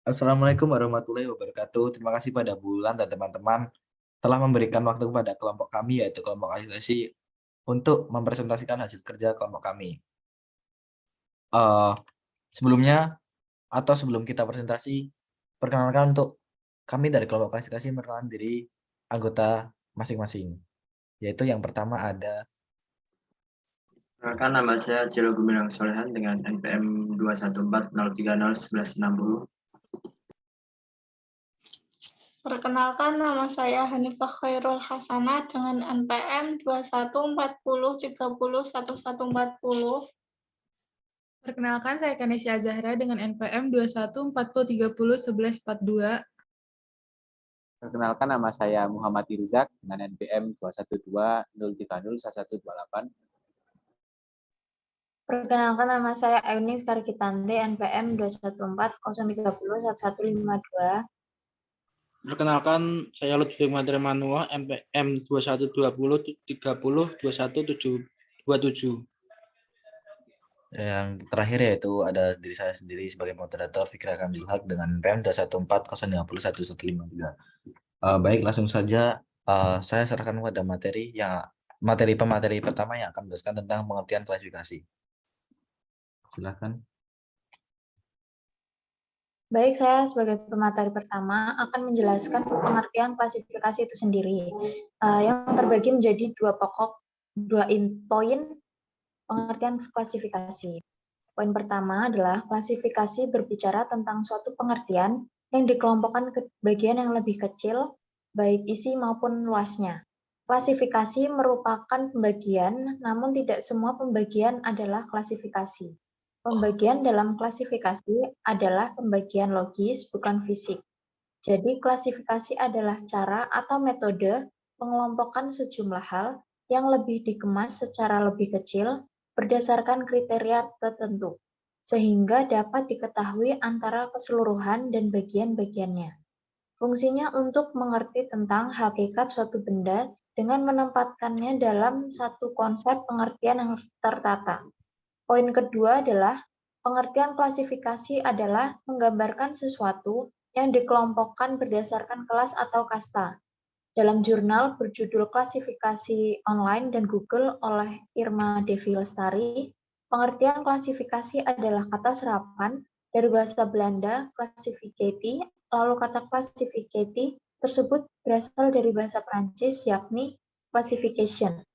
Assalamualaikum warahmatullahi wabarakatuh. Terima kasih pada Bulan dan teman-teman telah memberikan waktu kepada kelompok kami, yaitu kelompok asosiasi, untuk mempresentasikan hasil kerja kelompok kami. Eh, Sebelumnya atau sebelum kita presentasi, perkenalkan untuk kami dari kelompok asosiasi memperkenalkan diri anggota masing-masing. Yaitu yang pertama ada Perkenalkan, nama saya Cilo Gumilang Solehan dengan NPM 21403011160. Perkenalkan, nama saya Hanifah Khairul Hasanah dengan NPM 2140301140. Perkenalkan, saya Kanesya Zahra dengan NPM 2140301142. Perkenalkan, nama saya Muhammad Irzak dengan NPM 21203011128. Perkenalkan, nama saya Eunis Karkitante, NPM 21403011152. Perkenalkan, saya Lutfi Madre Manuah, MPM 2120302127. yang terakhir, yaitu ada diri saya sendiri sebagai moderator Fikri Kamil Haq dengan NPM 214050153. Baik, langsung saja saya serahkan kepada materi pertama yang akan menjelaskan tentang pengertian klasifikasi. Silakan. Baik, saya sebagai pemateri pertama akan menjelaskan pengertian klasifikasi itu sendiri, yang terbagi menjadi dua poin pengertian klasifikasi. Poin pertama adalah klasifikasi berbicara tentang suatu pengertian yang dikelompokkan ke bagian yang lebih kecil, baik isi maupun luasnya. Klasifikasi merupakan pembagian, namun tidak semua pembagian adalah klasifikasi. Pembagian dalam klasifikasi adalah pembagian logis, bukan fisik. Jadi, klasifikasi adalah cara atau metode pengelompokan sejumlah hal yang lebih dikemas secara lebih kecil berdasarkan kriteria tertentu, sehingga dapat diketahui antara keseluruhan dan bagian-bagiannya. Fungsinya untuk mengerti tentang hakikat suatu benda dengan menempatkannya dalam satu konsep pengertian yang tertata. Poin kedua adalah pengertian klasifikasi adalah menggambarkan sesuatu yang dikelompokkan berdasarkan kelas atau kasta. Dalam jurnal berjudul Klasifikasi Online dan Google oleh Irma Devi Lestari, pengertian klasifikasi adalah kata serapan dari bahasa Belanda classificati, lalu kata classificati tersebut berasal dari bahasa Prancis yakni classification.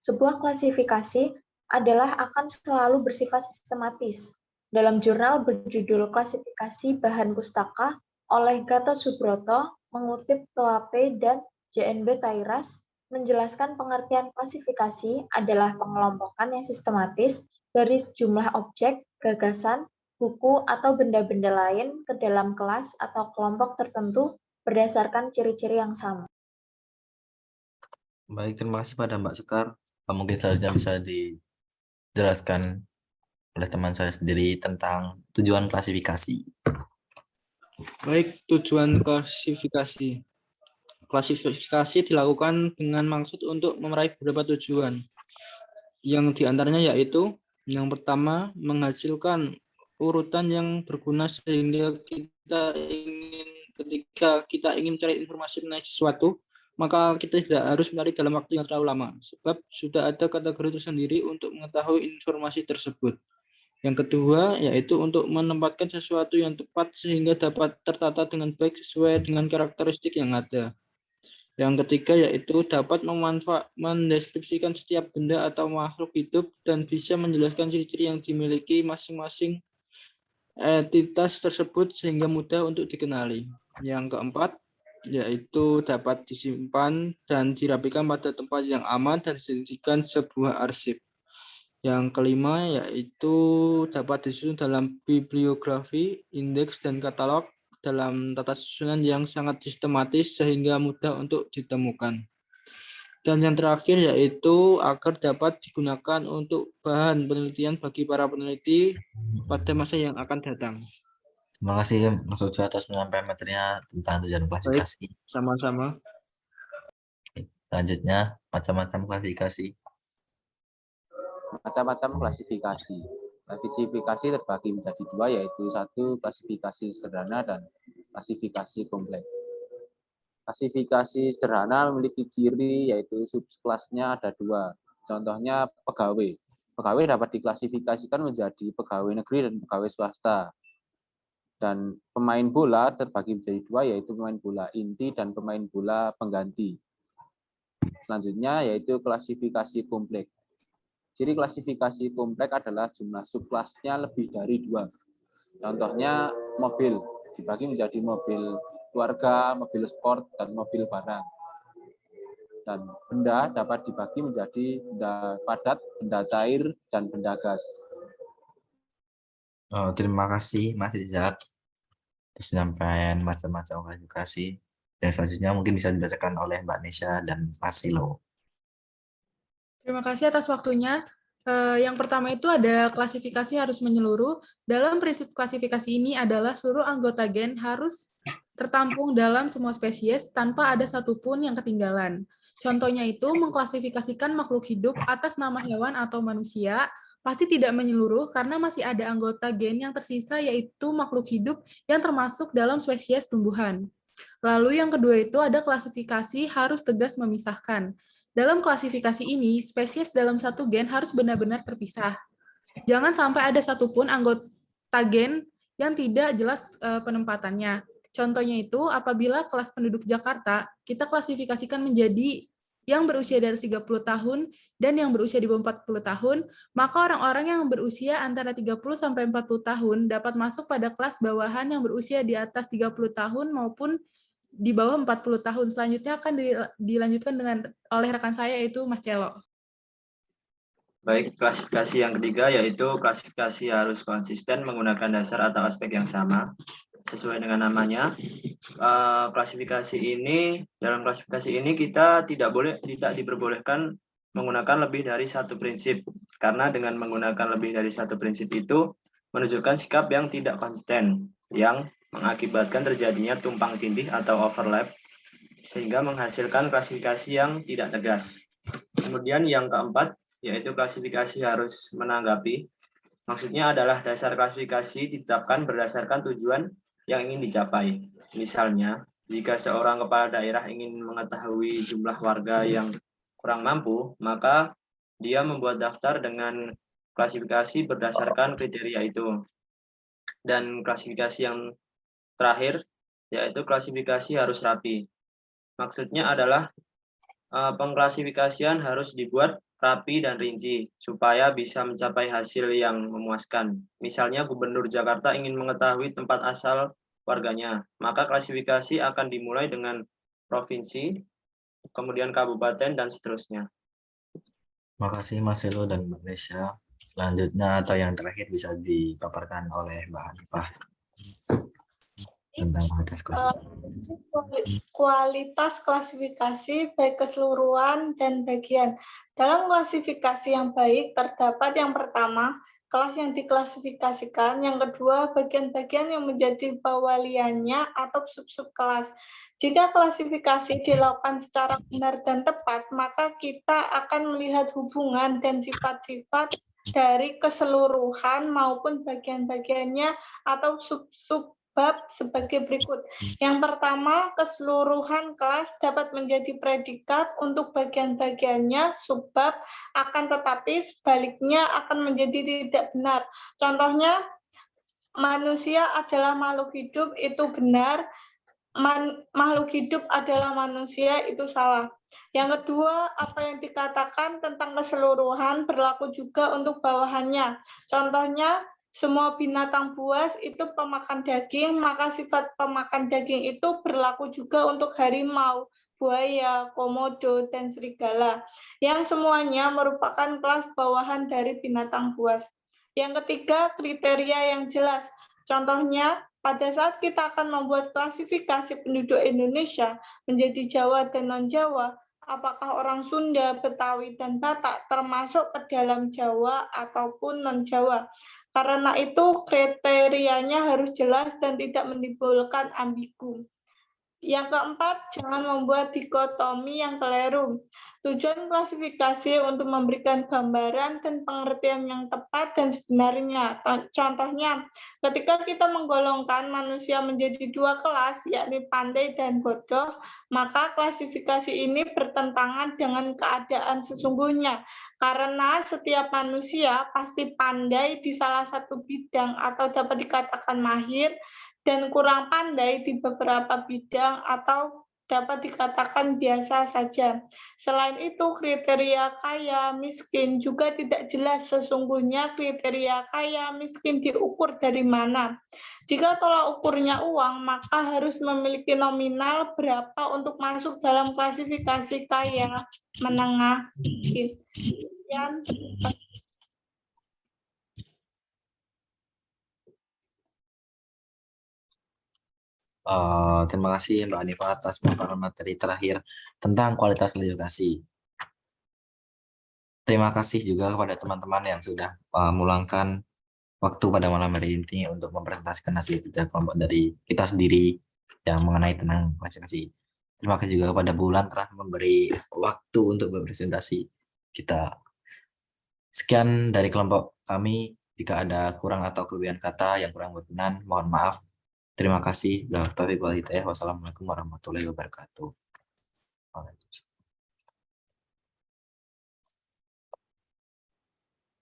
Sebuah klasifikasi adalah akan selalu bersifat sistematis. Dalam jurnal berjudul Klasifikasi Bahan Pustaka oleh Gatot Subroto mengutip Toape dan JNB Tairas menjelaskan pengertian klasifikasi adalah pengelompokan yang sistematis dari sejumlah objek, gagasan, buku, atau benda-benda lain ke dalam kelas atau kelompok tertentu berdasarkan ciri-ciri yang sama. Baik, terima kasih pada Mbak Sekar. Mungkin selanjutnya bisa dijelaskan oleh teman saya sendiri tentang tujuan klasifikasi. Baik, tujuan klasifikasi. Klasifikasi dilakukan dengan maksud untuk meraih beberapa tujuan. Yang diantaranya yaitu, yang pertama, menghasilkan urutan yang berguna sehingga ketika kita ingin mencari informasi mengenai sesuatu, maka kita tidak harus mencari dalam waktu yang terlalu lama, sebab sudah ada kategori tersendiri untuk mengetahui informasi tersebut. Yang kedua, yaitu untuk menempatkan sesuatu yang tepat sehingga dapat tertata dengan baik sesuai dengan karakteristik yang ada. Yang ketiga, yaitu dapat mendeskripsikan setiap benda atau makhluk hidup dan bisa menjelaskan ciri-ciri yang dimiliki masing-masing entitas tersebut sehingga mudah untuk dikenali. Yang keempat, yaitu dapat disimpan dan dirapikan pada tempat yang aman dan dijadikan sebuah arsip. Yang kelima, yaitu dapat disusun dalam bibliografi, indeks, dan katalog dalam tata susunan yang sangat sistematis sehingga mudah untuk ditemukan. Dan yang terakhir, yaitu agar dapat digunakan untuk bahan penelitian bagi para peneliti pada masa yang akan datang. Terima kasih Mas Ujo atas penyampaian materinya tentang tujuan klasifikasi. Sama-sama. Selanjutnya, macam-macam klasifikasi. Macam-macam klasifikasi. Klasifikasi terbagi menjadi dua, yaitu satu klasifikasi sederhana dan klasifikasi kompleks. Klasifikasi sederhana memiliki ciri yaitu subkelasnya ada dua. Contohnya pegawai. Pegawai dapat diklasifikasikan menjadi pegawai negeri dan pegawai swasta. Dan pemain bola terbagi menjadi dua, yaitu pemain bola inti dan pemain bola pengganti. Selanjutnya yaitu klasifikasi kompleks. Ciri klasifikasi kompleks adalah jumlah subkelasnya lebih dari dua. Contohnya mobil dibagi menjadi mobil keluarga, mobil sport, dan mobil barang. Dan benda dapat dibagi menjadi benda padat, benda cair, dan benda gas. Oh, terima kasih Mas Rizak atas penyampaian macam-macam klasifikasi. Dan selanjutnya mungkin bisa dibacakan oleh Mbak Nesya dan Mas Silo. Terima kasih atas waktunya. Yang pertama itu ada klasifikasi harus menyeluruh. Dalam prinsip klasifikasi ini adalah seluruh anggota gen harus tertampung dalam semua spesies tanpa ada satupun yang ketinggalan. Contohnya itu mengklasifikasikan makhluk hidup atas nama hewan atau manusia pasti tidak menyeluruh karena masih ada anggota gen yang tersisa yaitu makhluk hidup yang termasuk dalam spesies tumbuhan. Lalu yang kedua itu ada klasifikasi harus tegas memisahkan. Dalam klasifikasi ini, spesies dalam satu gen harus benar-benar terpisah. Jangan sampai ada satupun anggota gen yang tidak jelas penempatannya. Contohnya itu, apabila kelas penduduk Jakarta, kita klasifikasikan menjadi yang berusia dari 30 tahun dan yang berusia di bawah 40 tahun, maka orang-orang yang berusia antara 30 sampai 40 tahun dapat masuk pada kelas bawahan yang berusia di atas 30 tahun maupun di bawah 40 tahun. Selanjutnya akan dilanjutkan oleh rekan saya, yaitu Mas Celo. Baik, klasifikasi yang ketiga yaitu klasifikasi harus konsisten menggunakan dasar atau aspek yang sama. Sesuai dengan namanya, dalam klasifikasi ini kita tidak diperbolehkan menggunakan lebih dari satu prinsip. Karena dengan menggunakan lebih dari satu prinsip itu menunjukkan sikap yang tidak konsisten, yang mengakibatkan terjadinya tumpang tindih atau overlap, sehingga menghasilkan klasifikasi yang tidak tegas. Kemudian yang keempat, yaitu klasifikasi harus menanggapi. Maksudnya adalah dasar klasifikasi ditetapkan berdasarkan tujuan yang ingin dicapai. Misalnya, jika seorang kepala daerah ingin mengetahui jumlah warga yang kurang mampu, maka dia membuat daftar dengan klasifikasi berdasarkan kriteria itu. Dan klasifikasi yang terakhir, yaitu klasifikasi harus rapi. Maksudnya adalah pengklasifikasian harus dibuat rapi dan rinci, supaya bisa mencapai hasil yang memuaskan. Misalnya Gubernur Jakarta ingin mengetahui tempat asal warganya, maka klasifikasi akan dimulai dengan provinsi, kemudian kabupaten, dan seterusnya. Terima kasih Mas Silo dan Mbak Nesya. Selanjutnya atau yang terakhir bisa dipaparkan oleh Mbak Hanifah tentang kualitas klasifikasi baik keseluruhan dan bagian. Dalam klasifikasi yang baik terdapat yang pertama, kelas yang diklasifikasikan, yang kedua, bagian-bagian yang menjadi bawaliannya atau sub-sub kelas. Jika klasifikasi dilakukan secara benar dan tepat, maka kita akan melihat hubungan dan sifat-sifat dari keseluruhan maupun bagian-bagiannya atau sub-sub bab sebagai berikut. Yang pertama, keseluruhan kelas dapat menjadi predikat untuk bagian-bagiannya, subbab, akan tetapi sebaliknya akan menjadi tidak benar. Contohnya, manusia adalah makhluk hidup, itu benar. Makhluk hidup adalah manusia, itu salah. Yang kedua, apa yang dikatakan tentang keseluruhan berlaku juga untuk bawahannya. Contohnya, semua binatang buas itu pemakan daging, maka sifat pemakan daging itu berlaku juga untuk harimau, buaya, komodo, dan serigala, yang semuanya merupakan kelas bawahan dari binatang buas. Yang ketiga, kriteria yang jelas. Contohnya, pada saat kita akan membuat klasifikasi penduduk Indonesia menjadi Jawa dan non-Jawa, apakah orang Sunda, Betawi, dan Batak termasuk ke dalam Jawa ataupun non-Jawa. Karena itu kriterianya harus jelas dan tidak menimbulkan ambigu. Yang keempat, jangan membuat dikotomi yang keliru. Tujuan klasifikasi untuk memberikan gambaran dan pengertian yang tepat dan sebenarnya. Contohnya, ketika kita menggolongkan manusia menjadi dua kelas, yakni pandai dan bodoh, maka klasifikasi ini bertentangan dengan keadaan sesungguhnya. Karena setiap manusia pasti pandai di salah satu bidang atau dapat dikatakan mahir, dan kurang pandai di beberapa bidang atau dapat dikatakan biasa saja. Selain itu, kriteria kaya, miskin juga tidak jelas sesungguhnya kriteria kaya, miskin diukur dari mana. Jika tolak ukurnya uang, maka harus memiliki nominal berapa untuk masuk dalam klasifikasi kaya, menengah, miskin. Sekian. Terima kasih Mbak Hanifah atas pemaparan materi terakhir tentang kualitas klasifikasi. Terima kasih juga kepada teman-teman yang sudah meluangkan waktu pada malam hari ini untuk mempresentasikan hasil kerja kelompok dari kita sendiri yang mengenai tentang klasifikasi. Terima kasih juga kepada Bulan telah memberi waktu untuk berpresentasi kita. Sekian dari kelompok kami. Jika ada kurang atau kelebihan kata yang kurang berkenan, mohon maaf. Terima kasih. Wassalamualaikum warahmatullahi wabarakatuh. Waalaikumsalam.